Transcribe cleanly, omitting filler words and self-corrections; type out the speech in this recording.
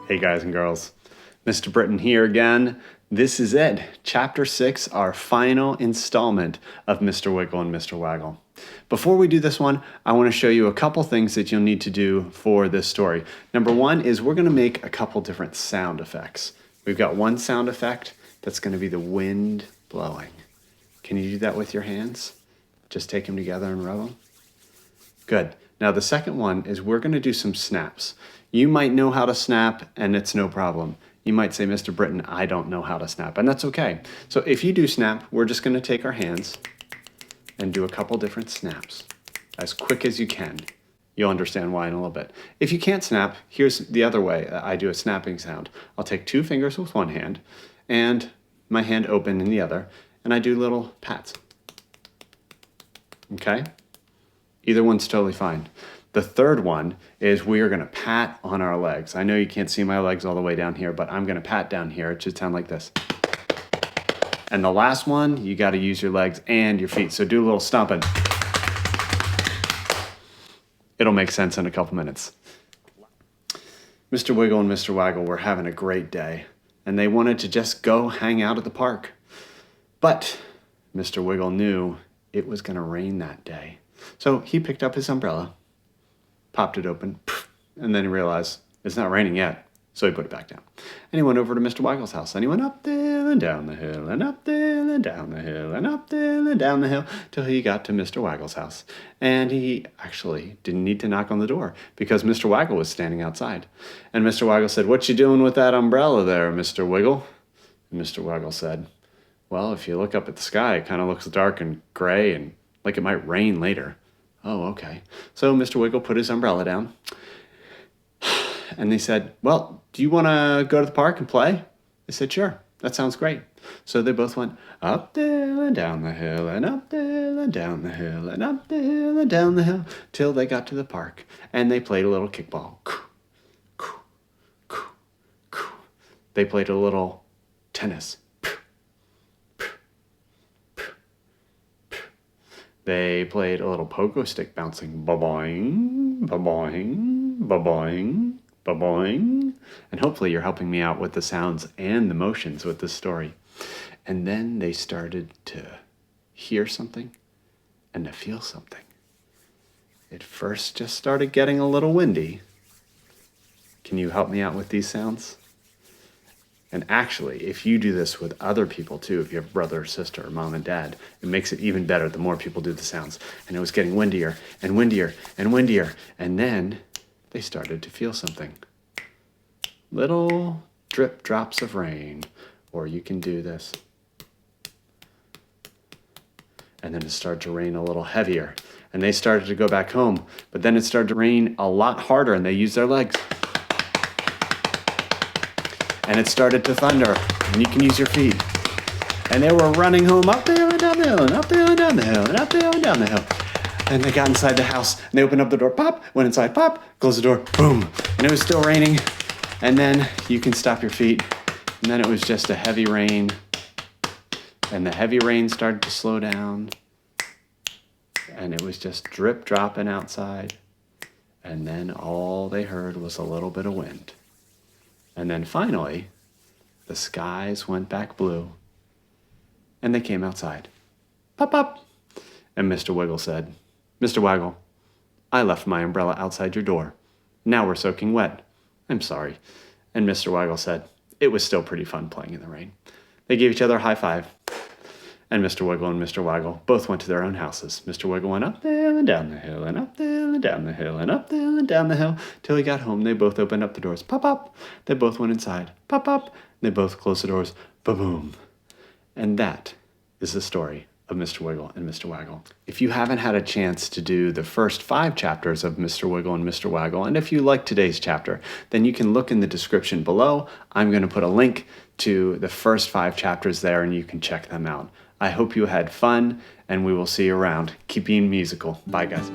Hey guys and girls, Mr. Britton here again. This is it, Chapter 6, our final installment of Mr. Wiggle and Mr. Waggle. Before we do this one, I want to show you a couple things that you'll need to do for this story. Number one is we're going to make a couple different sound effects. We've got one sound effect that's going to be the wind blowing. Can you do that with your hands? Just take them together and rub them. Good. Now the second one is we're going to do some snaps. You might know how to snap and it's no problem. You might say, Mr. Britton, I don't know how to snap, and that's okay. So if you do snap, we're just going to take our hands and do a couple different snaps as quick as you can. You'll understand why in a little bit. If you can't snap, here's the other way I do a snapping sound. I'll take two fingers with one hand and my hand open in the other, and I do little pats. Okay? Either one's totally fine. The third one is we are going to pat on our legs. I know you can't see my legs all the way down here, but I'm going to pat down here. It should sound like this. And the last one, you got to use your legs and your feet. So do a little stomping. It'll make sense in a couple minutes. Mr. Wiggle and Mr. Waggle were having a great day, and they wanted to just go hang out at the park. But Mr. Wiggle knew it was going to rain that day. So he picked up his umbrella, popped it open, and then he realized it's not raining yet, so he put it back down. And he went over to Mr. Waggle's house, and he went up there and down the hill, and up there and down the hill, and up there and down the hill, till he got to Mr. Waggle's house. And he actually didn't need to knock on the door, because Mr. Waggle was standing outside. And Mr. Waggle said, "What you doing with that umbrella there, Mr. Wiggle?" And Mr. Waggle said, "Well, if you look up at the sky, it kind of looks dark and gray and like it might rain later." "Oh, okay." So Mr. Wiggle put his umbrella down. And they said, "Well, do you want to go to the park and play?" They said, "Sure, that sounds great." So they both went up there and down the hill, and up there and down the hill, and up there and down the hill, till they got to the park. And they played a little kickball. They played a little tennis. They played a little pogo stick bouncing, ba-boing, ba-boing, ba-boing, ba-boing. And hopefully you're helping me out with the sounds and the motions with this story. And then they started to hear something and to feel something. It first just started getting a little windy. Can you help me out with these sounds? And actually, if you do this with other people too, if you have a brother or sister or mom and dad, it makes it even better the more people do the sounds. And it was getting windier and windier and windier. And then they started to feel something. Little drip drops of rain. Or you can do this. And then it started to rain a little heavier. And they started to go back home. But then it started to rain a lot harder, and they used their legs. And it started to thunder, and you can use your feet. And they were running home up there and down the hill, and up there and down the hill, and up there and down the hill. And they got inside the house, and they opened up the door, pop, went inside, pop, closed the door, boom. And it was still raining. And then you can stop your feet. And then it was just a heavy rain. And the heavy rain started to slow down. And it was just drip dropping outside. And then all they heard was a little bit of wind. And then finally, the skies went back blue, and they came outside. Pop, pop. And Mr. Wiggle said, "Mr. Waggle, I left my umbrella outside your door. Now we're soaking wet. I'm sorry." And Mr. Waggle said, "It was still pretty fun playing in the rain." They gave each other a high five. And Mr. Wiggle and Mr. Waggle both went to their own houses. Mr. Wiggle went up there and down the hill, and up there and down the hill, and up there and down the hill, till he got home. They both opened up the doors. Pop, pop. They both went inside. Pop, pop. They both closed the doors. Ba-boom. And that is the story of Mr. Wiggle and Mr. Waggle. If you haven't had a chance to do the first 5 chapters of Mr. Wiggle and Mr. Waggle, and if you like today's chapter, then you can look in the description below. I'm going to put a link to the first 5 chapters there, and you can check them out. I hope you had fun, and we will see you around. Keep being musical. Bye, guys.